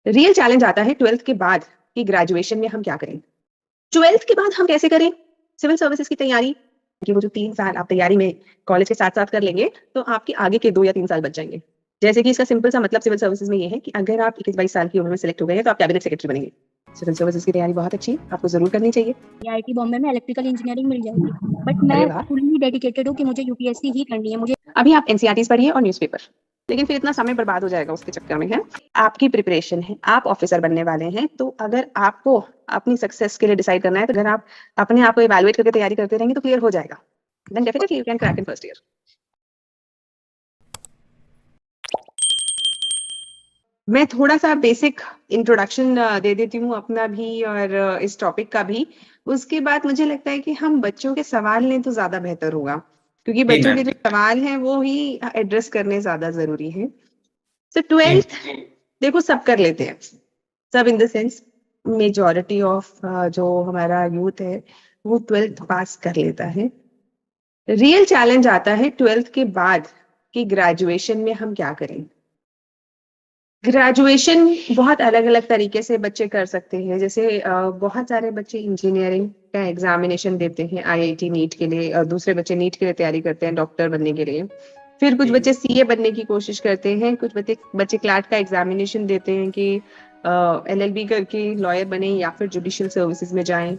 Real challenge आता है 12th के बाद कि ग्रेजुएशन में हम क्या करें। 12th के बाद हम कैसे करें सिविल सर्विसेज की तैयारी, कि वो जो 3 साल आप तैयारी में कॉलेज के साथ-साथ कर लेंगे, तो आपके आगे के 2 या 3 साल बच जाएँगे। जैसे कि इसका सिंपल सा मतलब सिविल सर्विसेज में ये है कि अगर आप 21-22 साल की उम्र में सिलेक्ट हो गए हैं, तो आप कैबिनेट सेक्रेटरी बनेंगे। सिविल सर्विसेज की तैयारी बहुत अच्छी है, आपको ज़रूर करनी चाहिए। आईआईटी बॉम्बे में इलेक्ट्रिकल इंजीनियरिंग मिल जाएगी, बट अरे मैं वाह! फुल्ली डेडिकेटेड हूँ कि मुझे यूपीएससी ही करनी है। मुझे अभी आप एनसीईआरटीज़ पढ़िए और न्यूज़पेपर, लेकिन फिर इतना समय बर्बाद हो जाएगा उसके चक्कर में, है। आपकी प्रिपरेशन है, आप ऑफिसर बनने वाले हैं, तो अगर आपको अपनी सक्सेस के लिए डिसाइड करना है, तो अगर आप अपने आप को इवैल्यूएट करके तैयारी करते रहेंगे, तो क्लियर हो जाएगा। Then definitely you can crack in first year. मैं थोड़ा-सा बेसिक इंट्रोडक्शन दे देती हूँ अपना भी और इस टॉपिक का भी। उसके बाद मुझे लगता है कि हम बच्चों के सवाल लें तो ज़्यादा बेहतर होगा, क्योंकि जी बच्चों मैम। के जो सवाल हैं वो ही एड्रेस करने ज़्यादा ज़रूरी है। तो जी 12th देखो सब कर लेते हैं। सब in the sense majority of जो हमारा यूथ है वो 12th पास कर लेता है। रियल चैलेंज आता है 12th के बाद कि ग्रेजुएशन में हम क्या करें। ग्रेजुएशन बहुत अलग-अलग तरीके से बच्चे कर सकते हैं। जैसे बहुत सारे बच्चे इंजीनियरिंग का एग्जामिनेशन देते हैं आईआईटी नीट के लिए, और दूसरे बच्चे नीट के लिए तैयारी करते हैं डॉक्टर बनने के लिए। फिर कुछ जी बच्चे सीए बनने की कोशिश करते हैं, कुछ बच्चे बच्चे क्लैट का एग्जामिनेशन देते हैं कि एलएलबी करके लॉयर बने या फिर जुडिशियल सर्विसेज में जाएं।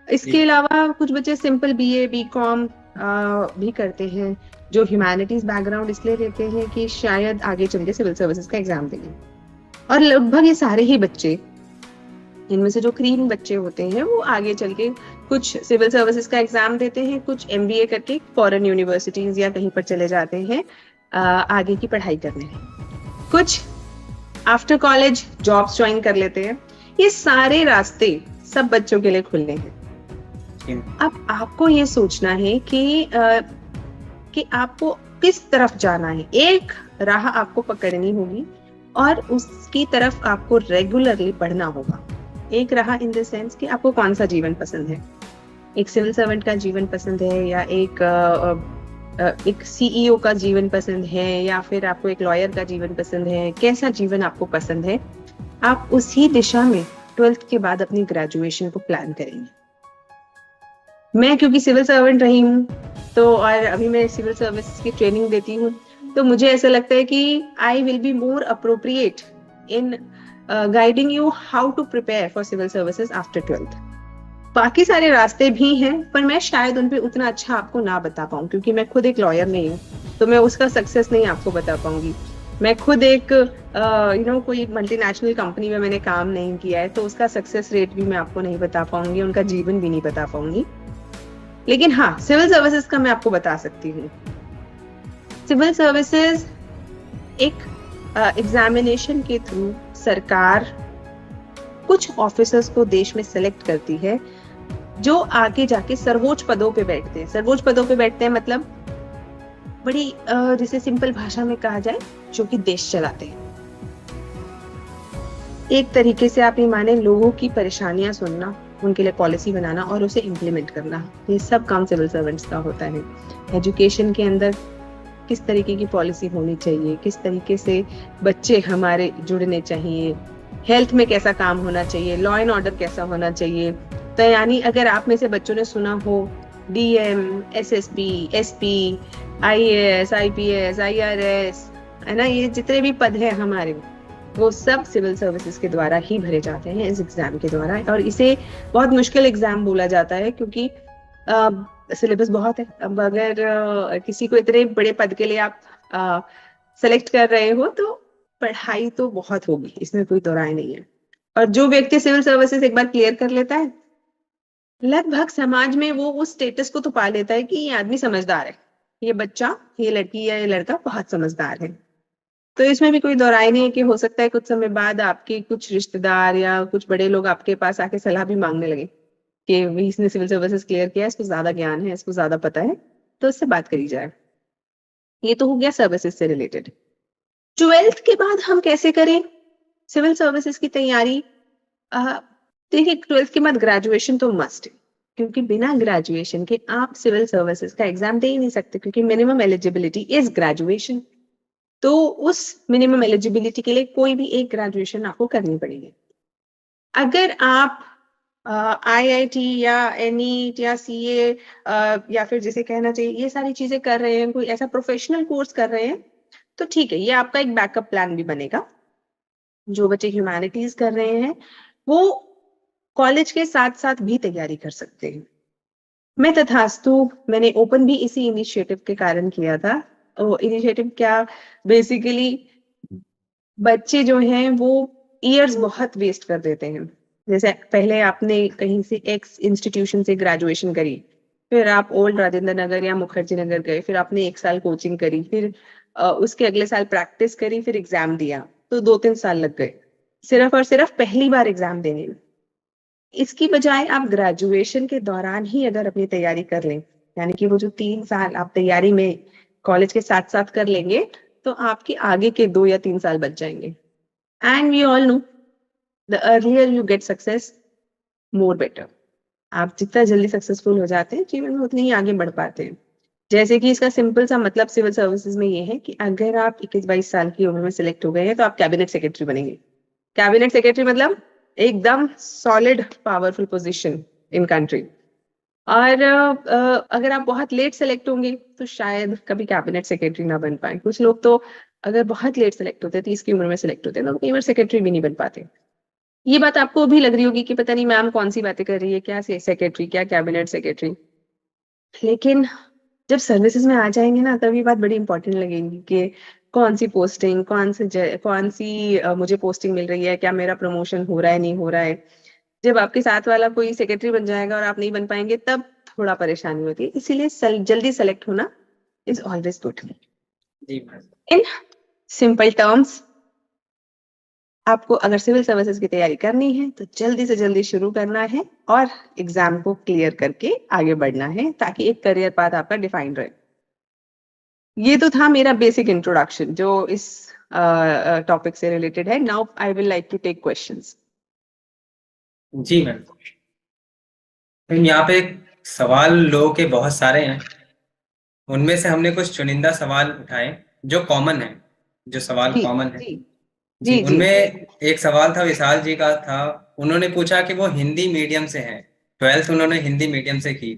इसके जी अलावा कुछ बच्चे सिंपल बीए बीकॉम भी करते हैं, जो ह्यूमैनिटीज बैकग्राउंड इसलिए लेते हैं कि शायद आगे चल के सिविल सर्विसेज का एग्जाम देंगे। और लगभग ये सारे ही बच्चे, इनमें से जो क्रीम बच्चे होते हैं वो आगे चल के कुछ सिविल सर्विसेज का एग्जाम देते हैं, कुछ एमबीए करके फॉरेन यूनिवर्सिटीज या कहीं पर चले जाते हैं आगे की पढ़ाई करने। कुछ आफ्टर कॉलेज जॉब्स ज्वाइन कर लेते हैं। ये सारे रास्ते सब बच्चों के लिए खुले हैं। जी अब आपको ये सोचना है कि आपको किस तरफ जाना है। एक राह आपको पकड़नी होगी और उसकी तरफ आपको रेगुलरली पढ़ना होगा। एक राह इन द सेंस कि आपको कौन सा जीवन पसंद है। एक सिविल सर्वेंट का जीवन पसंद है, या एक सीईओ का जीवन पसंद है, या फिर आपको एक लॉयर का जीवन पसंद है। कैसा जीवन आपको पसंद है, आप उसी दिशा में 12th के बाद अपनी ग्रेजुएशन को प्लान करेंगे। मैं क्योंकि सिविल सर्वेंट रही हूँ, तो और अभी मैं सिविल सर्विस की ट्रेनिंग देती हूँ, तो मुझे ऐसा लगता है कि I will be more appropriate in guiding you how to prepare for civil services after 12th। बाकी सारे रास्ते भी हैं, पर मैं शायद उन पे उतना अच्छा आपको ना बता पाऊँ, क्योंकि मैं खुद एक लॉयर नहीं हूँ, तो मैं उसका सक्सेस नहीं आपको बता पाऊंगी। मैं खुद एक कोई मल्टीनेशनल कंपनी में मैंने काम नहीं किया है, तो उसका सक्सेस रेट भी मैं आपको नहीं बता पाऊंगी, उनका जीवन भी नहीं बता पाऊंगी। लेकिन हाँ, सिविल सर्विसेज का मैं आपको बता सकती हूँ। सिविल सर्विसेज एक एग्जामिनेशन के थ्रू सरकार कुछ ऑफिसर्स को देश में सेलेक्ट करती है, जो आगे जाके सर्वोच्च पदों पे बैठते हैं। सर्वोच्च पदों पे बैठते हैं मतलब बड़ी जिसे सिंपल भाषा में कहा जाए, जो कि देश चलाते हैं। एक तरीके से आप ये माने, लोगों की परेशानियां सुनना, उनके लिए पॉलिसी बनाना और उसे इम्प्लीमेंट करना, ये सब काम सिविल सर्वेंट्स का होता है। एजुकेशन के अंदर किस तरीके की पॉलिसी होनी चाहिए, किस तरीके से बच्चे हमारे जुड़ने चाहिए, हेल्थ में कैसा काम होना चाहिए, लॉ एंड ऑर्डर कैसा होना चाहिए। तो यानी अगर आप में से बच्चों ने सुना हो DM, SSP, SP, IAS, IPS, IRS, है ना, ये जितने भी पद हैं हमारे, वो सब सिविल सर्विसेज के द्वारा ही भरे जाते हैं, इस एग्जाम के द्वारा। और इसे बहुत मुश्किल एग्जाम बोला जाता है, क्योंकि सिलेबस बहुत है। अब अगर किसी को इतने बड़े पद के लिए आप सेलेक्ट कर रहे हो, तो पढ़ाई तो बहुत होगी, इसमें कोई दो राय नहीं है। और जो व्यक्ति सिविल सर्विसेज एक बार क्लियर कर लेता है, लगभग समाज में वो उस स्टेटस को तो पा लेता है कि ये आदमी समझदार है, ये बच्चा, ये लड़की या ये लड़का बहुत समझदार है। तो इसमें भी कोई दो राय नहीं है कि हो सकता है कुछ समय बाद आपके कुछ रिश्तेदार या कुछ बड़े लोग आपके पास आके सलाह भी मांगने लगे कि इसने सिविल सर्विसेज क्लियर किया, इसको ज्यादा ज्ञान है, इसको ज्यादा पता है, तो इससे बात करी जाए। ये तो हो गया सर्विसेज से रिलेटेड। 12th के बाद हम कैसे करें सिविल सर्विसेज की तैयारी। देखिए, 12th के बाद ग्रेजुएशन तो मस्ट है, क्योंकि बिना ग्रेजुएशन के आप सिविल सर्विसेज का एग्जाम दे ही नहीं सकते, क्योंकि मिनिमम एलिजिबिलिटी इज ग्रेजुएशन। तो उस मिनिमम एलिजिबिलिटी के लिए कोई भी एक ग्रेजुएशन आपको करनी पड़ेगी। अगर आप IIT या NEET या CA या फिर जिसे कहना चाहिए ये सारी चीजें कर रहे हैं, कोई ऐसा प्रोफेशनल कोर्स कर रहे हैं, तो ठीक है, ये आपका एक बैकअप प्लान भी बनेगा। जो बच्चे ह्यूमैनिटीज कर रहे हैं वो कॉलेज के साथ साथ भी तैयारी कर सकते हैं। मैं तथास्तु मैंने ओपन भी इसी इनिशिएटिव के कारण किया था। वो इनिशिएटिव क्या, बेसिकली बच्चे जो हैं वो ईयर्स बहुत वेस्ट कर देते हैं। जैसे पहले आपने कहीं से एक्स इंस्टीट्यूशन से ग्रेजुएशन करी, फिर आप ओल्ड राजेंद्र नगर या मुखर्जी नगर गए, फिर आपने 1 साल कोचिंग करी, फिर उसके अगले साल प्रैक्टिस करी, फिर एग्जाम दिया, तो 2-3 साल लग गए सिर्फ और सिर्फ पहली बार एग्जाम देने में। इसकी बजाय आप ग्रेजुएशन के दौरान ही अगर अपनी तैयारी कर लें, यानी कि वो जो 3 साल आप तैयारी में कॉलेज के साथ साथ कर लेंगे, तो आपके आगे के 2 या 3 साल बच जाएंगे। And we all know the earlier you get success more better. आप जितना जल्दी सक्सेसफुल हो जाते हैं जीवन में उतनी ही आगे बढ़ पाते हैं। जैसे कि इसका सिंपल सा मतलब सिविल सर्विसेज में ये है कि अगर आप 21-22 साल की उम्र में सिलेक्ट हो गए हैं तो आप कैबिनेट सेक्रेटरी बनेंगे। कैबिनेट सेक्रेटरी मतलब एकदम solid powerful position in country. और अगर आप बहुत लेट सेलेक्ट होंगे तो शायद कभी कैबिनेट सेक्रेटरी ना बन पाए। कुछ लोग तो अगर बहुत लेट सेलेक्ट होते हैं, 30 की उम्र में सेलेक्ट होते हैं, तो कई बार सेक्रेटरी भी नहीं बन पाते। ये बात आपको भी लग रही होगी कि पता नहीं मैम कौन सी बातें कर रही है, क्या सेक्रेटरी, क्या कैबिनेट सेक्रेटरी। लेकिन जब सर्विसेज में आ जाएंगे ना, तब ये बात बड़ी इंपॉर्टेंट लगेगी कि कौन सी पोस्टिंग, कौन सी मुझे पोस्टिंग मिल रही है, क्या मेरा प्रमोशन हो रहा है, नहीं हो रहा है। जब आपके साथ वाला कोई सेक्रेटरी बन जाएगा और आप नहीं बन पाएंगे, तब थोड़ा परेशानी होती है। इसीलिए जल्दी सेलेक्ट होना is always good. In simple terms, आपको अगर सिविल सर्विसेज की तैयारी करनी है तो जल्दी से जल्दी शुरू करना है और एग्जाम को क्लियर करके आगे बढ़ना है, ताकि एक करियर पाथ आपका डिफाइंड रहे। ये तो था मेरा बेसिक इंट्रोडक्शन जो इस टॉपिक से रिलेटेड है। Now I will like to take questions. जी मैम, यहाँ पे सवाल लोगों के बहुत सारे हैं, उनमें से हमने कुछ चुनिंदा सवाल उठाए जो कॉमन है, जो सवाल कॉमन है। जी, उनमें एक सवाल था विशाल जी का था, उन्होंने पूछा कि वो हिंदी मीडियम से हैं, 12th उन्होंने हिंदी मीडियम से की,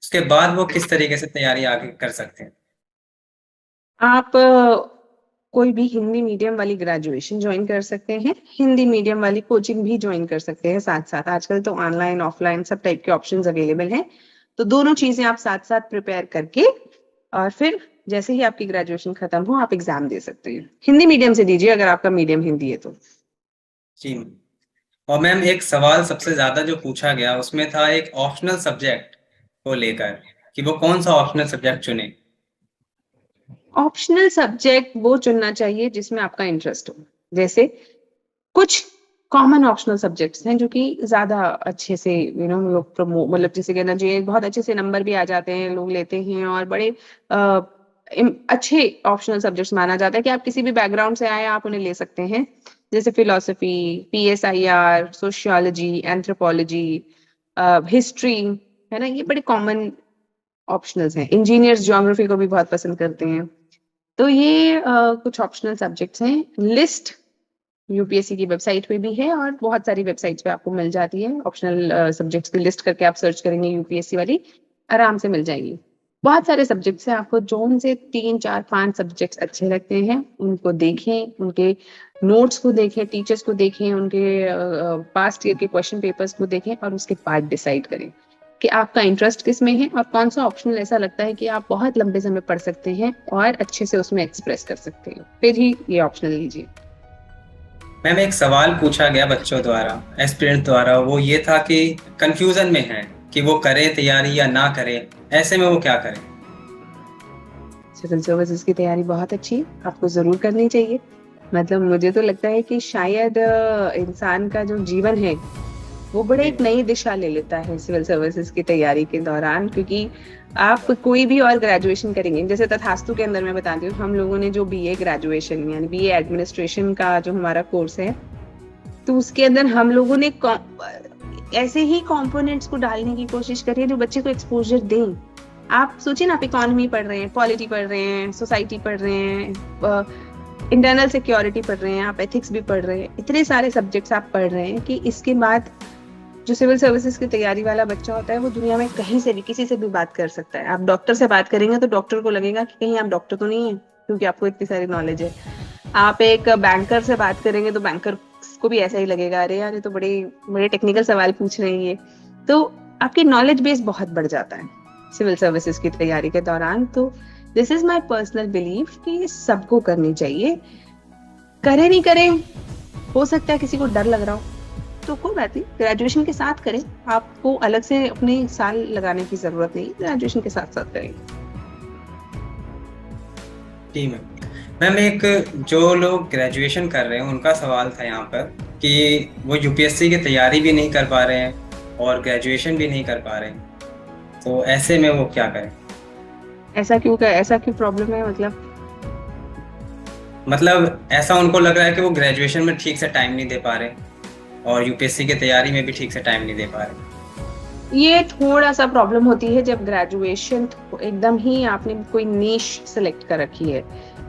उसके बाद वो किस तरीके से तैयारी आगे कर सकते हैं। आप कोई भी हिंदी मीडियम वाली ग्रेजुएशन ज्वाइन कर सकते हैं, हिंदी मीडियम वाली कोचिंग भी ज्वाइन कर सकते हैं साथ साथ। आजकल तो ऑनलाइन ऑफलाइन सब टाइप के ऑप्शंस अवेलेबल हैं, तो दोनों चीजें आप साथ साथ प्रिपेयर करके और फिर जैसे ही आपकी ग्रेजुएशन खत्म हो आप एग्जाम दे सकते हैं। हिंदी मीडियम से दीजिए अगर आपका मीडियम हिंदी है तो। जी, और मैम एक सवाल सबसे ज्यादा जो पूछा गया उसमें था एक ऑप्शनल सब्जेक्ट को लेकर कि वो कौन सा ऑप्शनल सब्जेक्ट चुने। ऑप्शनल सब्जेक्ट वो चुनना चाहिए जिसमें आपका इंटरेस्ट हो। जैसे कुछ कॉमन ऑप्शनल सब्जेक्ट्स हैं जो कि ज्यादा अच्छे से लोग प्रमोट, मतलब जैसे कहना चाहिए बहुत अच्छे से नंबर भी आ जाते हैं, लोग लेते हैं और बड़े अच्छे ऑप्शनल सब्जेक्ट्स माना जाता है कि आप किसी भी बैकग्राउंड से आए आप उन्हें ले सकते हैं। जैसे philosophy, PSIR, sociology, anthropology, history, है ना, ये बड़े कॉमन ऑप्शनल्स हैं। इंजीनियर्स ज्योग्राफी को भी बहुत पसंद करते हैं। तो ये कुछ ऑप्शनल सब्जेक्ट्स हैं। लिस्ट यूपीएससी की वेबसाइट पे भी है और बहुत सारी वेबसाइट्स पे आपको मिल जाती है। ऑप्शनल सब्जेक्ट्स की लिस्ट करके आप सर्च करेंगे यूपीएससी वाली, आराम से मिल जाएगी। बहुत सारे सब्जेक्ट्स हैं, आपको जोन से 3, 4, 5 सब्जेक्ट्स अच्छे लगते हैं उनको देखें, उनके नोट्स को देखें, टीचर्स को देखें, उनके पास्ट ईयर के क्वेश्चन पेपर्स को देखें और उसके बाद डिसाइड करें कि आपका इंटरेस्ट किस में है और कौन सा ऑप्शनल ऐसा लगता है कि आप बहुत लंबे समय पढ़ सकते हैं और अच्छे से उसमें एक्सप्रेस कर सकते हैं, फिर ही ये ऑप्शनल लीजिए। मैम एक सवाल पूछा गया बच्चों द्वारा, एस्पिरेंट द्वारा, वो ये था कि कंफ्यूजन में है कि वो करें तैयारी या ना करें, ऐसे में वो क्या करें। सिविल सर्विसेज की तैयारी बहुत अच्छी है, आपको जरूर करनी चाहिए। मतलब मुझे तो लगता है कि शायद इंसान का जो जीवन है वो बड़े एक नई दिशा ले लेता है सिविल सर्विसेज की तैयारी के दौरान, क्योंकि आप कोई भी और ग्रेजुएशन करेंगे, जैसे तथास्तु के अंदर मैं बताती हूँ, हम लोगों ने जो BA ग्रेजुएशन यानी BA एडमिनिस्ट्रेशन का जो हमारा कोर्स है, तो उसके अंदर हम लोगों ने ऐसे ही कंपोनेंट्स को डालने की कोशिश करी है जो बच्चे को एक्सपोजर दें। आप सोचिए ना, आप इकोनॉमी पढ़ रहे हैं, पॉलिटी पढ़ रहे हैं, सोसाइटी पढ़ रहे हैं, इंटरनल सिक्योरिटी पढ़ रहे हैं, आप एथिक्स भी पढ़ रहे हैं, इतने सारे सब्जेक्ट्स आप पढ़ रहे हैं कि इसके बाद जो सिविल सर्विसेज की तैयारी वाला बच्चा होता है वो दुनिया में कहीं से भी किसी से भी बात कर सकता है। आप डॉक्टर से बात करेंगे तो डॉक्टर को लगेगा कि कहीं आप डॉक्टर तो नहीं है, क्योंकि आपको इतनी सारी नॉलेज है। आप एक बैंकर से बात करेंगे तो बैंकर को भी ऐसा ही लगेगा, अरे यार ये तो बड़े बड़े टेक्निकल सवाल पूछ रहे हैं ये। तो आपकी नॉलेज बेस बहुत बढ़ जाता है सिविल सर्विसेज की तैयारी के दौरान। तो this is my personal belief कि सबको करनी चाहिए। करें नहीं करें, हो सकता है किसी को डर लग रहा हो, तो कोई बात नहीं, ग्रेजुएशन के साथ करें। आपको अलग से अपने साल लगाने की जरूरत नहीं, ग्रेजुएशन के साथ साथ करें। जी मैम, एक जो लोग ग्रेजुएशन कर रहे हैं उनका सवाल था यहाँ पर कि वो यूपीएससी की तैयारी भी नहीं कर पा रहे हैं और ग्रेजुएशन भी नहीं कर पा रहे हैं, तो ऐसे में वो क्या करें? ऐसा क्यों प्रॉब्लम है? मतलब ऐसा उनको लग रहा है कि वो ग्रेजुएशन में ठीक से टाइम नहीं दे पा रहे और यूपीएससी की तैयारी में भी ठीक से टाइम नहीं दे पा रहे। ये थोड़ा सा प्रॉब्लम होती है जब ग्रेजुएशन एकदम ही आपने कोई नीश सेलेक्ट कर रखी है।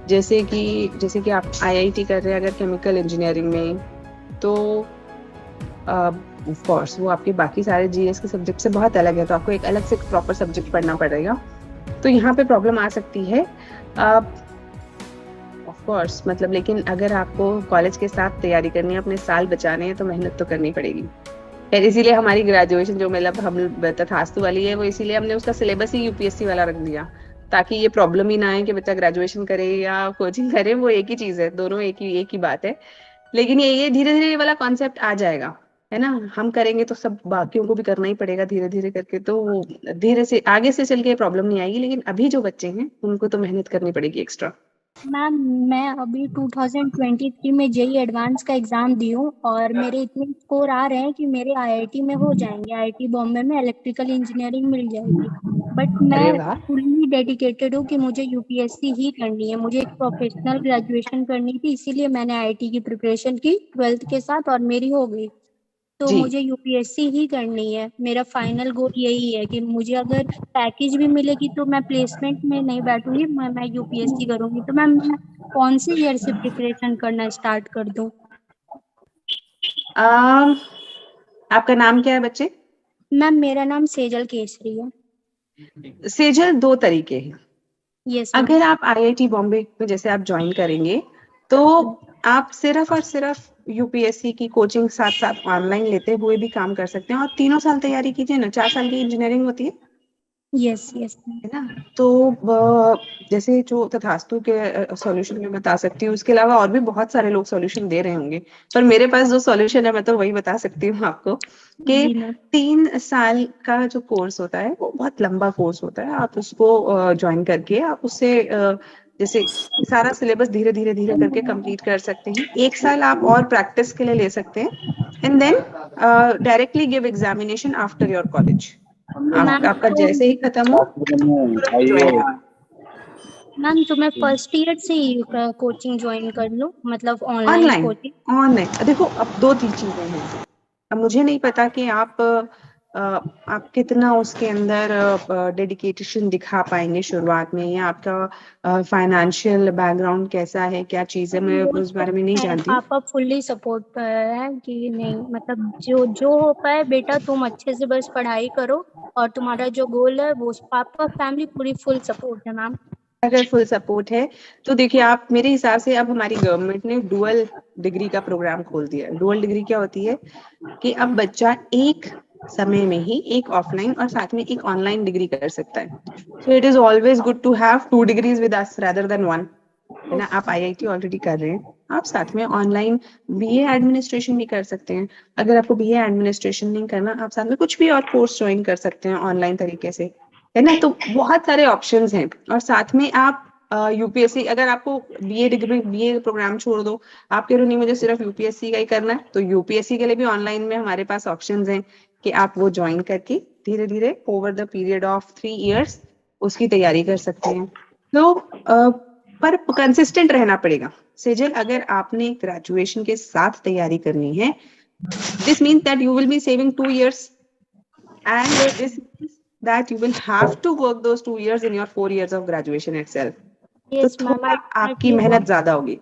जैसे कि आप आईआईटी कर रहे हैं अगर केमिकल इंजीनियरिंग में, तो ऑफ कोर्स वो आपके बाकी सारे जीएस के सब्जेक्ट से बहुत अलग है, तो आपको एक अलग से प्रॉपर सब्जेक्ट पढ़ना पड़ेगा। तो यहाँ पे प्रॉब्लम आ सकती है ऑफ कोर्स। मतलब लेकिन अगर आपको कॉलेज के साथ तैयारी करनी है, अपने साल बचाने हैं, तो मेहनत तो करनी पड़ेगी। फिर इसीलिए हमारी ग्रेजुएशन जो मतलब हम तथास्तु वाली है, वो इसीलिए हमने उसका सिलेबस ही यूपीएससी वाला रख दिया, ताकि ये प्रॉब्लम ही ना आए कि बच्चा ग्रेजुएशन करे या कोचिंग करे, वो एक ही चीज है, दोनों एक ही बात है। लेकिन ये धीरे धीरे ये वाला कॉन्सेप्ट आ जाएगा, है ना। हम करेंगे तो सब बाकियों को भी करना ही पड़ेगा धीरे धीरे करके, तो धीरे से आगे से चल के प्रॉब्लम नहीं आएगी। लेकिन अभी जो बच्चे हैं उनको तो मेहनत करनी पड़ेगी एक्स्ट्रा। मैम मैं अभी 2023 में जेई एडवांस का एग्जाम दी हूँ और मेरे इतने स्कोर आ रहे हैं कि मेरे आईआईटी में हो जाएंगे, आईआईटी बॉम्बे में इलेक्ट्रिकल इंजीनियरिंग मिल जाएगी। बट अरे मैं वाह। फुल्ली डेडिकेटेड हूँ कि मुझे यूपीएससी ही करनी है, मुझे एक प्रोफेशनल ग्रेजुएशन करनी थी, इसीलिए मैंने आईआईटी की प्रिपरेशन की 12th के साथ और मेरी हो गई। तो जी। मुझे यूपीएससी ही करनी है। मेरा फाइनल गोल यही है कि मुझे अगर पैकेज भी मिलेगी तो मैं प्लेसमेंट में नहीं बैठूंगी, मैं यूपीएससी करूंगी। तो मैम मैं कौन से ईयर से प्रिपरेशन करना स्टार्ट कर दूं? आपका नाम क्या है बच्चे? मैम मेरा नाम सेजल केसरी है। सेजल, दो तरीके हैं। Yes ma'am. अगर आप आईआईटी बॉम्बे में जैसे आप ज्वाइन करेंगे तो आप सिर्फ और सिर्फ यूपीएससी की कोचिंग साथ साथ ऑनलाइन लेते हुए भी काम कर सकते हैं, और 3 साल तैयारी कीजिए ना, 4 साल की इंजीनियरिंग होती है यस यस मैम। है ना। तो जैसे जो तथास्तु के सॉल्यूशन में बता सकती हूँ, उसके अलावा और भी बहुत सारे लोग सॉल्यूशन दे रहे होंगे, पर मेरे पास जो सॉल्यूशन है मैं तो वही बता सकती हूँ आपको कि जी मैम। 3 साल का जो कोर्स होता है वो बहुत लंबा कोर्स होता है। आप उसको ज्वाइन करके आप उससे जैसे सारा सिलेबस धीरे धीरे धीरे करके कंप्लीट कर सकते हैं। 1 साल आप और प्रैक्टिस के लिए ले सकते हैं, and then directly give examination after your college. Ma'am आपका तो जैसे ही खत्म हो ज्वाइन। मैम तो मैं फर्स्ट ईयर से ही कोचिंग ज्वाइन कर लूँ, मतलब ऑनलाइन ऑनलाइन। कोचिंग? ऑनलाइन देखो, अब 2-3 चीजें हैं। अब मुझे नहीं पता कि आप कितना उसके अंदर डेडिकेशन दिखा पाएंगे शुरुआत में, या आपका फाइनेंशियल बैकग्राउंड कैसा है, क्या चीज है, मैं वो उस तो बारे में नहीं है, जानती। पापा फुल्ली सपोर्ट कर रहे हैं कि नहीं, मतलब जो जो हो पाए बेटा, तुम अच्छे से बस पढ़ाई करो और तुम्हारा जो गोल है वो, पापा फैमिली पूरी फुल सपोर्ट है मैम। अगर फुल सपोर्ट है तो देखिए, आप मेरे हिसाब से अब हमारी गवर्नमेंट ने डुअल डिग्री का प्रोग्राम खोल दिया है। डुअल डिग्री क्या होती है कि अब बच्चा एक समय में ही एक ऑफलाइन और साथ में एक ऑनलाइन डिग्री कर सकता है। So it is always good to have 2 degrees with us rather than 1, है ना। आप आईआईटी ऑलरेडी कर रहे हैं, आप साथ में ऑनलाइन बीए एडमिनिस्ट्रेशन भी कर सकते हैं। अगर आपको बीए एडमिनिस्ट्रेशन नहीं करना, आप साथ में कुछ भी और कोर्स ज्वाइन कर सकते हैं ऑनलाइन तरीके से, है ना। तो बहुत सारे ऑप्शंस हैं। और साथ में आप यूपीएससी, अगर आपको बीए डिग्री बीए प्रोग्राम छोड़ दो, आप कह रहे हो नहीं मुझे सिर्फ यूपीएससी का ही करना है, तो यूपीएससी के लिए भी ऑनलाइन में हमारे पास ऑप्शंस हैं कि आप वो ज्वाइन करके धीरे धीरे over the period of 3 years उसकी तैयारी कर सकते हैं। तो पर कंसिस्टेंट रहना पड़ेगा सेजल। अगर आपने ग्रेजुएशन के साथ तैयारी करनी है, this means that you will be saving 2 years, and this means that you will have to work those 2 years in your 4 years of graduation itself. तो यस मैम, थोड़ा आई आपकी डेफिनेटली मेहनत वर्क। ज्यादा होगी।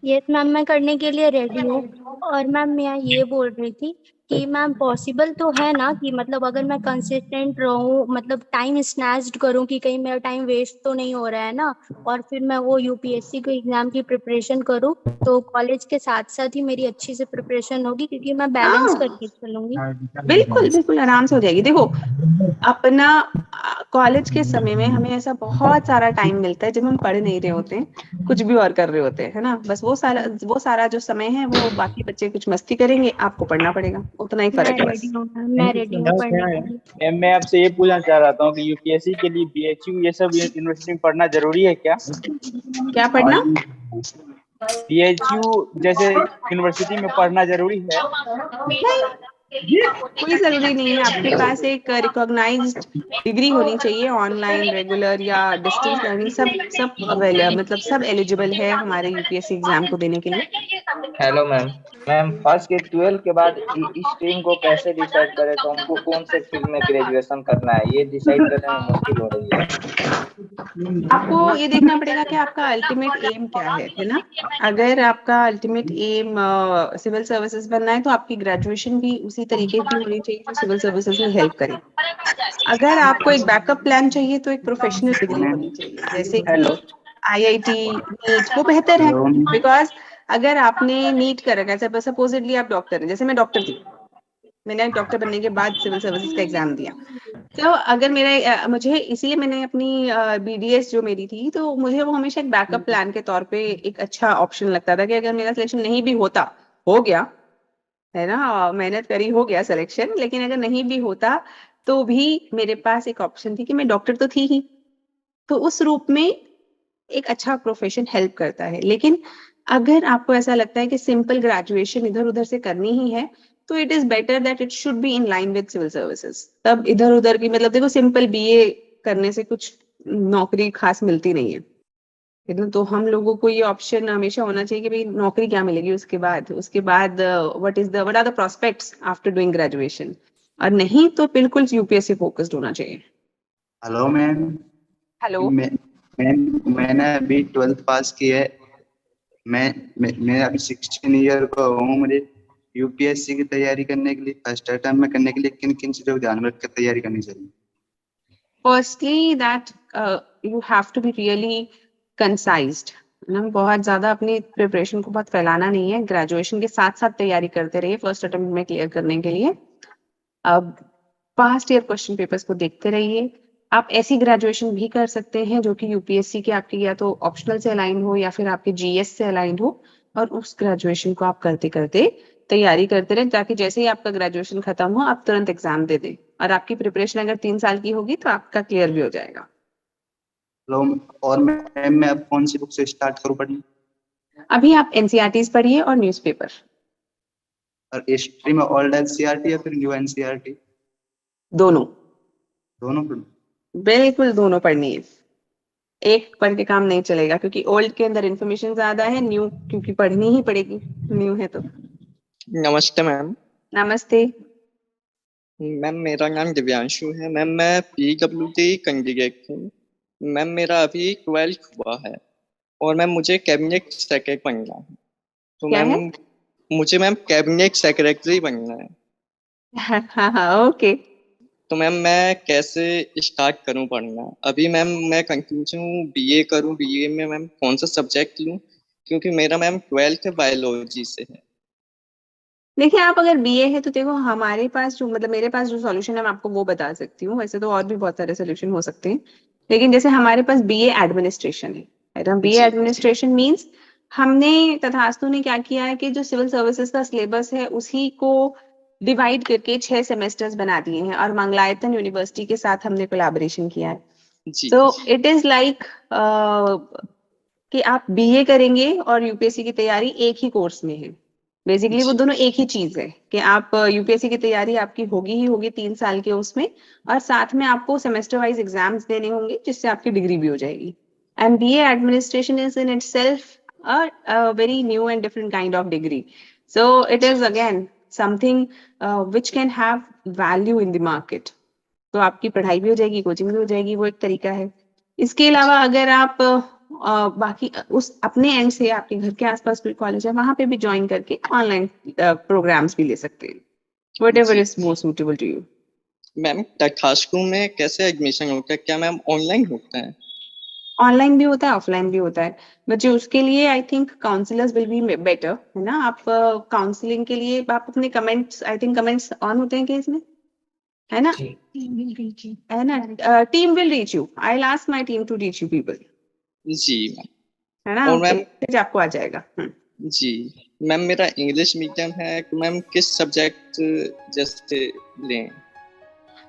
ये मैम मैं करने के लिए रेडी हूँ। और मैम मैं ये बोल रही थी कि मैम पॉसिबल तो है ना कि मतलब अगर मैं कंसिस्टेंट रहूँ, मतलब टाइम स्नैच्ड करूँ कि कहीं मेरा टाइम वेस्ट तो नहीं हो रहा है ना, और फिर मैं वो यूपीएससी के एग्जाम की प्रिपरेशन करूँ, तो कॉलेज के साथ साथ ही मेरी अच्छी से प्रिपरेशन होगी क्योंकि मैं बैलेंस हाँ करके चलूंगी। बिल्कुल बिल्कुल आराम से हो जाएगी। देखो अपना कॉलेज के समय में हमें ऐसा बहुत सारा टाइम मिलता है जब हम पढ़ नहीं रहे होते हैं, कुछ भी और कर रहे होते हैं, है ना। बस वो सारा जो समय है वो बाकी बच्चे कुछ मस्ती करेंगे, आपको पढ़ना पड़ेगा, उतना ही मैं फर्क है रेडी बस। हूँ मैम, मैं रेडी हूँ पढ़ने के लिए। मैम मैं आपसे ये पूछना चाह रहा था कि यूपीएससी के लिए बीएचयू ये सब यूनिवर्सिटी में पढ़ना जरूरी है क्या? क्या पढ़ना? बीएचयू जैसे यूनिवर्सिटी में पढ़ना जरूरी है? नहीं, कोई जरूरी नहीं है। आपके पास एक रिकॉग्नाइज्ड डिग्री होनी चाहिए, ऑनलाइन रेगुलर या डिस्टेंस लर्निंग, सब सब अवेलेबल, मतलब सब एलिजिबल है हमारे यूपीएससी एग्जाम को देने के लिए। Hello ma'am. मैम फर्स्ट के 12 के बाद इस स्ट्रीम को कैसे डिसाइड करें, तो हमको कौन से फील्ड में ग्रेजुएशन करना है ये डिसाइड करने में मुश्किल हो रही है। आपको ये देखना पड़ेगा कि आपका अल्टीमेट एम क्या है ना। अगर आपका अल्टीमेट एम सिविल सर्विसेज बनना है तो आपकी ग्रेजुएशन भी उसी तरीके की होनी चाहिए जो सिविल सर्विसेज में हेल्प करे। अगर आपको एक बैकअप प्लान चाहिए तो एक प्रोफेशनल डिग्री होनी चाहिए, जैसे कि हेलो आईआईटी, नीट, वो बेहतर है। बिकॉज अगर आपने नीट कर रखा है, सपोजिटली आप डॉक्टर हैं, जैसे मैं डॉक्टर थी, मैंने डॉक्टर बनने के बाद सिविल सर्विसेज का एग्जाम दिया। तो अगर मुझे इसीलिए मैंने अपनी बीडीएस जो मेरी थी, तो मुझे वो हमेशा एक बैकअप प्लान के तौर पे एक अच्छा ऑप्शन लगता था कि अगर मेरा सिलेक्शन नहीं भी होता, हो गया है ना, मेहनत करी, हो गया सिलेक्शन, लेकिन अगर नहीं भी होता तो भी मेरे पास एक ऑप्शन थी कि मैं डॉक्टर तो थी ही। तो उस रूप में एक अच्छा प्रोफेशन हेल्प करता है। लेकिन अगर आपको ऐसा लगता है कि सिंपल ग्रेजुएशन इधर उधर से करनी ही है, तो it is better that it should be in line with civil services. तब इधर उधर की, मतलब देखो सिंपल बीए करने से कुछ नौकरी खास मिलती नहीं है, तो हम लोगों को ये ऑप्शन हमेशा होना चाहिए कि भाई नौकरी क्या मिलेगी उसके बाद what are the prospects after doing graduation, और नहीं तो बिल्कुल यूपीएससी फोकस्ड होना चाहिए। Hello ma'am. हेलो। मैम मैंने अभी 12th पास की है। मैं अभी 16 ईयर का हूँ। मुझे यूपीएससी की तैयारी करने के लिए, फर्स्ट अटेम्प्ट में करने के लिए किन किन चीजों को ध्यान में रखकर तैयारी करनी चाहिए? Firstly, that you have to be really concised। ना बहुत ज्यादा अपनी प्रिपरेशन को बहुत फैलाना नहीं है, ग्रेजुएशन के साथ साथ तैयारी करते रहिए फर्स्ट अटेम्प्ट में क्लियर करने के लिए। अब पास्ट ईयर क्वेश्चन पेपर्स को देखते रहिए। आप ऐसी ग्रेजुएशन भी कर सकते हैं जो कि यूपीएससी के आपकी या तो ऑप्शनल से अलाइन हो या फिर आपके जीएस से अलाइन हो, और उस ग्रेजुएशन को आप करते करते तैयारी करते रहे, ताकि जैसे ही आपका ग्रेजुएशन खत्म हो आप तुरंत एग्जाम दे दें, और आपकी प्रिपरेशन अगर 3 साल की होगी तो आपका क्लियर भी हो जाएगा। हेलो। और मैम मैं अब कौन सी बुक से स्टार्ट करूँ पढ़नी? अभी आप एनसीईआरटीज पढ़िए और न्यूज़पेपर। और हिस्ट्री में ओल्ड एनसीईआरटी या फिर न्यू एनसीईआरटी? दोनों। दोनों पढ़ूं? बिल्कुल दोनों पढ़नी है, एक पढ़ के काम नहीं चलेगा, क्योंकि ओल्ड के अंदर इंफॉर्मेशन ज्यादा है, न्यू क्योंकि पढ़नी ही पड़ेगी, न्यू है तो। नमस्ते मैम। नमस्ते। मैम मेरा नाम दिव्यांशु है मैम, मैं पीडब्ल्यूडी कैंडिडेट हूँ मैम। मेरा अभी 12th हुआ है और मैम मुझे कैबिनेट सेक्रेटरी बनना है। तो क्या मैम है? मुझे मैम कैबिनेट सेक्रेटरी बनना है। हाँ हाँ ओके। तो मैम मैं कैसे स्टार्ट करूँ पढ़ना? अभी मैम मैं कंफ्यूज हूँ, बीए करूँ, बीए में मैम कौन सा सब्जेक्ट लूँ, क्योंकि मेरा मैम 12th बायोलॉजी से है। देखिए आप अगर बीए है तो देखो हमारे पास जो, मतलब मेरे पास जो सॉल्यूशन है मैं आपको वो बता सकती हूँ, वैसे तो और भी बहुत सारे सोल्यूशन हो सकते हैं, लेकिन जैसे हमारे पास बीए एडमिनिस्ट्रेशन है, बीए एडमिनिस्ट्रेशन मींस हमने तथास्तु ने क्या किया है कि जो सिविल सर्विसेज का सिलेबस है उसी को डिवाइड करके 6 सेमेस्टर्स बना दिए हैं, और मंगलायतन यूनिवर्सिटी के साथ हमने कोलैबोरेशन किया है। जी सो इट इज लाइक कि आप बीए करेंगे और यूपीएससी की तैयारी एक ही कोर्स में है। बेसिकली वो जी दोनों एक ही चीज है कि आप यूपीएससी की तैयारी आपकी होगी ही होगी 3 साल के उसमें, और साथ में आपको सेमेस्टर वाइज एग्जाम्स देने होंगे जिससे आपकी डिग्री भी हो जाएगी। And BA administration is in itself a very new and different kind of degree, so it is again something which can have value in the market। तो आपकी पढ़ाई भी हो जाएगी, कोचिंग भी हो जाएगी, वो एक तरीका है। इसके अलावा अगर आप बाकी उस अपने एंड से आपके घर के आसपास कोई कॉलेज है वहां पे भी ज्वाइन करके ऑनलाइन प्रोग्राम्स भी ले सकते हैं, whatever जी is more suitable to you. Ma'am तथास्कू में कैसे एडमिशन होता है, क्या मैम ऑनलाइन होता है? ऑनलाइन भी होता है, ऑफलाइन भी होता है, बच्चे उसके लिए I think counsellors will be better, है ना। आप काउंसलिंग के लिए आप अपने comments, I think comments on होते हैं कि इसमें, है ना, जी है ना। Team will reach you, I will ask my team to reach you people, जी मैम। है ना। और मैम मैम आपको आ जाएगा। जी मैम मेरा इंग्लिश मीडियम है, तो मैम किस सब्जेक्ट जैसे लें?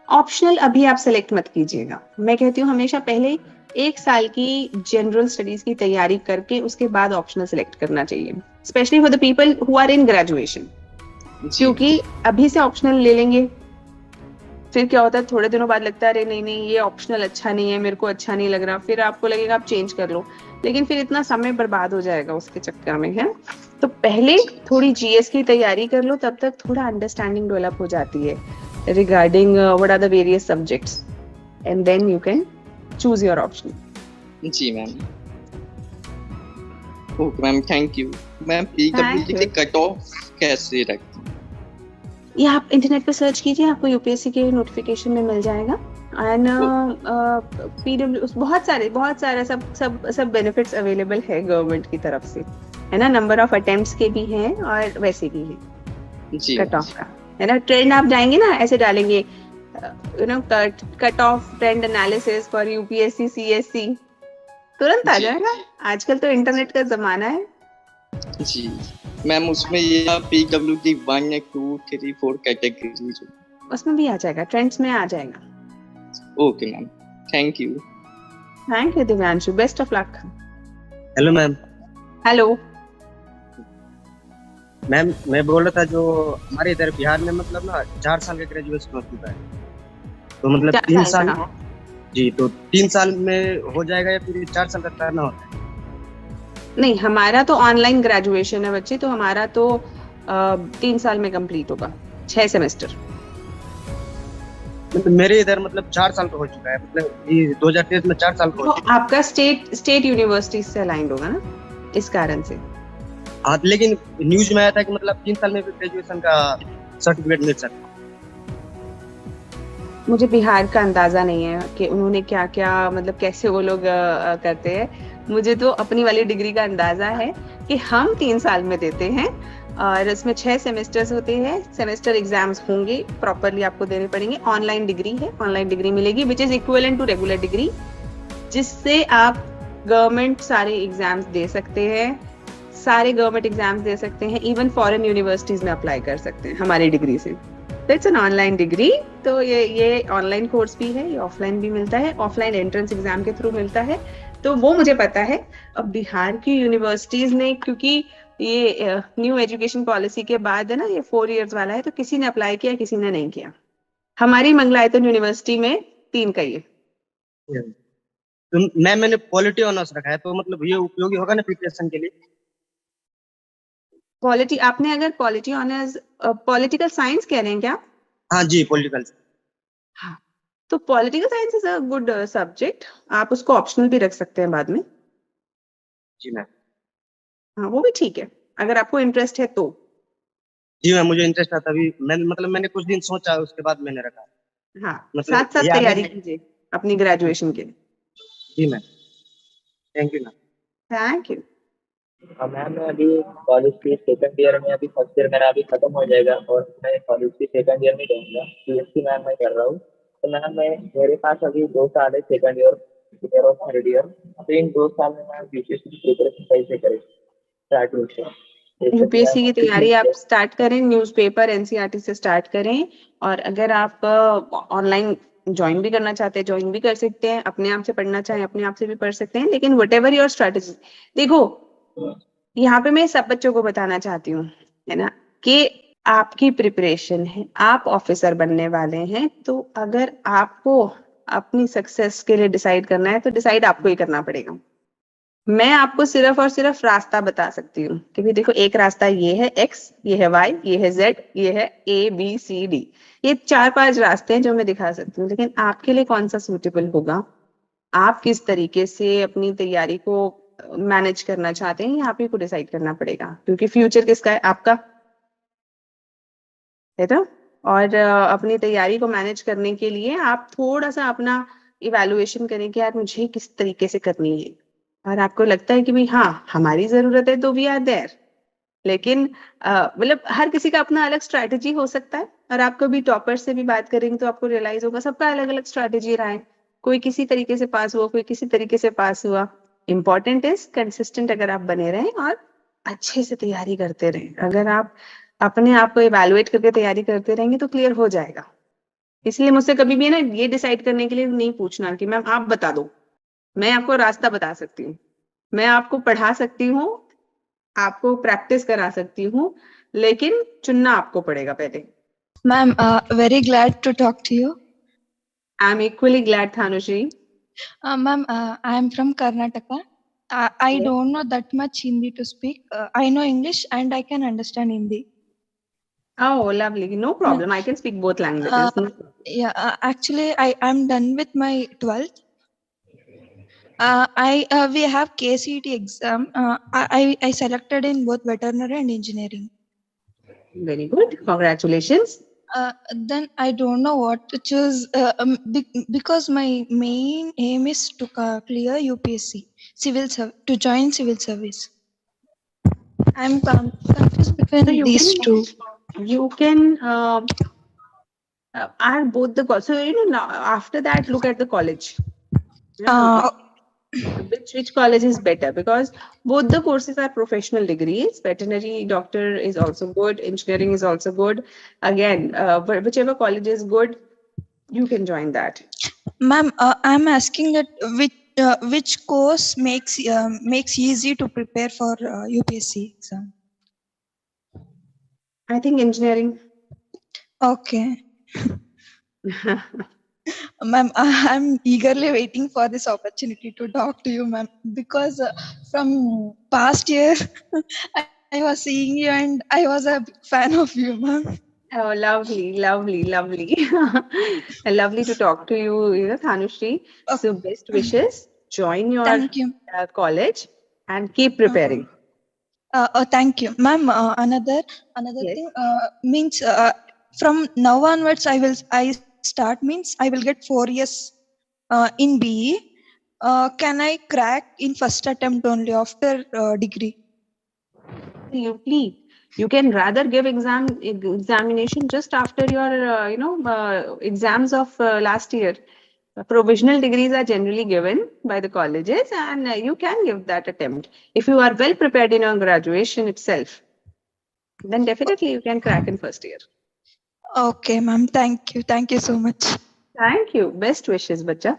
ऑप्शनल अभी आप सेलेक्ट मत कीजिएगा, मैं कहती हूँ हमेशा पहले 1 साल की जनरल स्टडीज की तैयारी करके उसके बाद ऑप्शनल सेलेक्ट करना चाहिए, specially for the people who are in graduation. जी क्योंकि अभी से ऑप्शनल ले लेंगे, फिर क्या होता है थोड़े दिनों बाद लगता है अरे नहीं नहीं ये ऑप्शनल अच्छा नहीं है, मेरे को अच्छा नहीं लग रहा, फिर आपको लगेगा आप चेंज कर लो, लेकिन फिर इतना समय बर्बाद हो जाएगा उसके चक्कर में, है। तो पहले थोड़ी जीएस की तैयारी कर लो, तब तक थोड़ा अंडरस्टैंडिंग डेवलप हो जाती है regarding what are the various subjects, and then you can choose your option. जी ma'am. Okay ma'am, thank you ma'am. PWD के कट ऑफ कैसे रखते हैं? ये आप इंटरनेट पे सर्च कीजिए, आपको यूपीएससी के नोटिफिकेशन में मिल जाएगा। एंड पीडब्ल्यू बहुत सारे सब बेनिफिट्स अवेलेबल है गवर्नमेंट की तरफ से, है ना। नंबर ऑफ अटेम्प्ट्स के भी हैं और वैसे भी है जी कट ऑफ का, है ना। ट्रेंड आप जाएंगे ना, ऐसे डालेंगे you know cut off trend analysis for UPSC CSC, तुरंत आ जी। जाएगा। आजकल तो इंटरनेट का जमाना है। जी मैम, उसमें ये पीडब्ल्यूडी 1 2 3 4 कैटेगरीज उसमें भी आ जाएगा, ट्रेंड्स में आ जाएगा। Okay ma'am, thank you. Thank you Divyanshu, best of luck. Hello ma'am. Hello ma'am मैं बोल रहा था जो हमारे इधर बिहार में मतलब ना 4 साल का ग्रेजुएशन हो चुका है, तो मतलब 3 साल जी, तो 3 साल में हो जाएगा या फिर 4 साल का करना होता है? नहीं, हमारा तो ऑनलाइन ग्रेजुएशन है बच्चे, तो हमारा तो 3 साल में कंप्लीट होगा, 6 सेमेस्टर। मतलब मेरे इधर मतलब 4 साल का हो चुका है, मतलब ये 2023 में 4 साल का हो तो चुका है। आपका स्टेट यूनिवर्सिटी से अलाइंड होगा ना, इस कारण से। हाँ, लेकिन न्यूज में आया था कि मतलब 3 साल में भी ग्रेजुएशन का सर्टिफिकेट मिल सकता है। मुझे बिहार का अंदाजा नहीं है कि उन्होंने क्या क्या मतलब कैसे वो लोग करते हैं। मुझे तो अपनी वाली डिग्री का अंदाजा है कि हम 3 साल में देते हैं और इसमें 6 सेमेस्टर्स होते हैं। सेमेस्टर एग्जाम्स होंगे, प्रॉपरली आपको देने पड़ेंगे। ऑनलाइन डिग्री है, ऑनलाइन डिग्री मिलेगी which is equivalent to regular degree, जिससे आप गवर्नमेंट सारे एग्जाम्स दे सकते हैं, सारे गवर्नमेंट एग्जाम्स दे सकते हैं, इवन फॉरेन यूनिवर्सिटीज में अप्लाई कर सकते हैं हमारी डिग्री से। तो इट्स एन ऑनलाइन डिग्री। तो ये ऑनलान कोर्स भी है, ये ऑफलाइन भी मिलता है, ऑफलाइन एंट्रेंस एग्जाम के थ्रू मिलता है, तो वो मुझे पता है। अब बिहार की यूनिवर्सिटीज ने, क्योंकि ये न्यू एजुकेशन पॉलिसी के बाद है ना, ये 4 इयर्स वाला है, तो किसी ने अप्लाई किया, किसी ने नहीं किया। हमारी मंगलायतन यूनिवर्सिटी में 3 का ही है। तो मैंने पॉलिटी ऑनर्स रखा है, तो मतलब ये उपयोगी होगा ना प्रिपरेशन के लिए? पॉलिटी, आपने अगर पॉलिटी ऑनर्स, पॉलिटिकल साइंस कह रहे हैं क्या? हाँ जी, पॉलिटिकल। हाँ, तो political science is a good subject, आप उसको ऑप्शनल भी रख सकते हैं बाद में। जी मैम। हाँ, वो भी ठीक है अगर आपको इंटरेस्ट है तो। जी मैम, मुझे इंटरेस्ट था, तभी मैंने कुछ दिन सोचा, उसके बाद मैंने रखा। हाँ, मतलब साथ साथ ये आगे तैयारी कीजिए अपनी ग्रेजुएशन के लिए। जी ma'am, thank you ma'am. Thank you. Ma'am मैं अभी कॉलेज की सेकंड ईयर में, अभी फर्स्ट ईयर मेरा अभी खत्म हो जाएगा और मैं कॉलेज की सेकंड ईयर में जाऊँगा। पीएचडी मैम मैं कर रहा हूँ। तो मैम मेरे पास अभी 2 साल है, सेकंड ईयर और थर्ड ईयर। तो इन 2 साल में मैं यूपीएससी की प्रिपरेशन कैसे करें स्टार्टिंग से? यूपीएससी की तैयारी आप स्टार्ट करें, न्यूज़पेपर एनसीईआरटी से स्टार्ट करें, और अगर आप ऑनलाइन ज्वाइन भी करना चाहते हैं ज्वाइन भी कर सकते हैं, अपने आप से पढ़ना चाहें अपने आप से भी पढ़ सकते हैं, लेकिन व्हाटएवर योर स्ट्रेटजी। देखो, यहाँ पे मैं सब बच्चों को बताना चाहती हूँ, है ना, कि आपकी प्रिपरेशन है, आप ऑफिसर बनने वाले हैं, तो अगर आपको अपनी सक्सेस के लिए डिसाइड करना है तो डिसाइड आपको ही करना पड़ेगा। मैं आपको सिर्फ और सिर्फ रास्ता बता सकती हूँ कि भाई देखो, एक रास्ता ये है एक्स, ये है वाई, ये है जेड, ये है ए बी सी डी, ये 4-5 रास्ते हैं जो मैं दिखा सकती हूँ, लेकिन आपके लिए कौन सा सूटेबल होगा आप किस तरीके से अपनी तैयारी को मैनेज करना चाहते हैं, ये आप ही को डिसाइड करना पड़ेगा, क्योंकि फ्यूचर किसका है? आपका है ना। और अपनी तैयारी को मैनेज करने के लिए आप थोड़ा सा अपना इवैल्यूएशन करें कि यार मुझे किस तरीके से करनी है, और आपको लगता है कि भाई हाँ हमारी जरूरत है तो वी आर देयर। लेकिन मतलब हर किसी का अपना अलग स्ट्रैटेजी हो सकता है, और आप कभी टॉपर से भी बात करेंगे तो आपको रियलाइज होगा सबका अलग अलग स्ट्रैटेजी रहा है। कोई किसी तरीके से पास हुआ, कोई किसी तरीके से पास हुआ। इम्पोर्टेंट इज कंसिस्टेंट अगर आप बने रहें और अच्छे से तैयारी करते रहें। अगर आप अपने आप को इवेलुएट करके तैयारी करते रहेंगे तो क्लियर हो जाएगा। इसलिए मुझसे कभी भी ना ये डिसाइड करने के लिए नहीं पूछना कि मैम आप बता दो। मैं आपको रास्ता बता सकती हूँ, मैं आपको पढ़ा सकती हूँ, आपको प्रैक्टिस करा सकती हूँ, लेकिन चुनना आपको पड़ेगा पहले। Ma'am, very glad to talk to you. I am equally glad Thanushree. Ma'am, I am from Karnataka. I Yes. don't know that much Hindi to speak. I know English and I can understand Hindi. Oh, lovely. No problem. I can speak both languages. Yeah, actually, I am done with my 12th. We have KCET exam. I selected in both veterinary and engineering. Very good. Congratulations. Then I don't know what to choose because my main aim is to clear UPSC to join civil service. I'm confused between So these two. You can are both the so now after that look at the college. Which college is better, because both the courses are professional degrees. Veterinary doctor is also good, engineering is also good. Again, whichever college is good, you can join that. Ma'am, I'm asking that which course makes easy to prepare for UPSC exam? I think engineering. Okay. Ma'am, I'm eagerly waiting for this opportunity to talk to you, ma'am, because from past year I was seeing you and I was a big fan of you, ma'am. Oh, lovely, lovely, lovely. Lovely to talk to you, Thanushri. So best wishes. Join your Thank you. College and keep preparing. Thank you, ma'am. Another Yes. thing means from now onwards I start means I will get 4 years in BE. Can I crack in first attempt only after degree? You can rather give examination just after your exams of last year. Provisional degrees are generally given by the colleges, and you can give that attempt if you are well prepared in your graduation itself. Then definitely you can crack in first year. Okay, ma'am. Thank you so much. Thank you. Best wishes, bacha.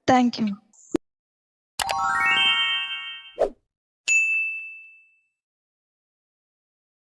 Thank you.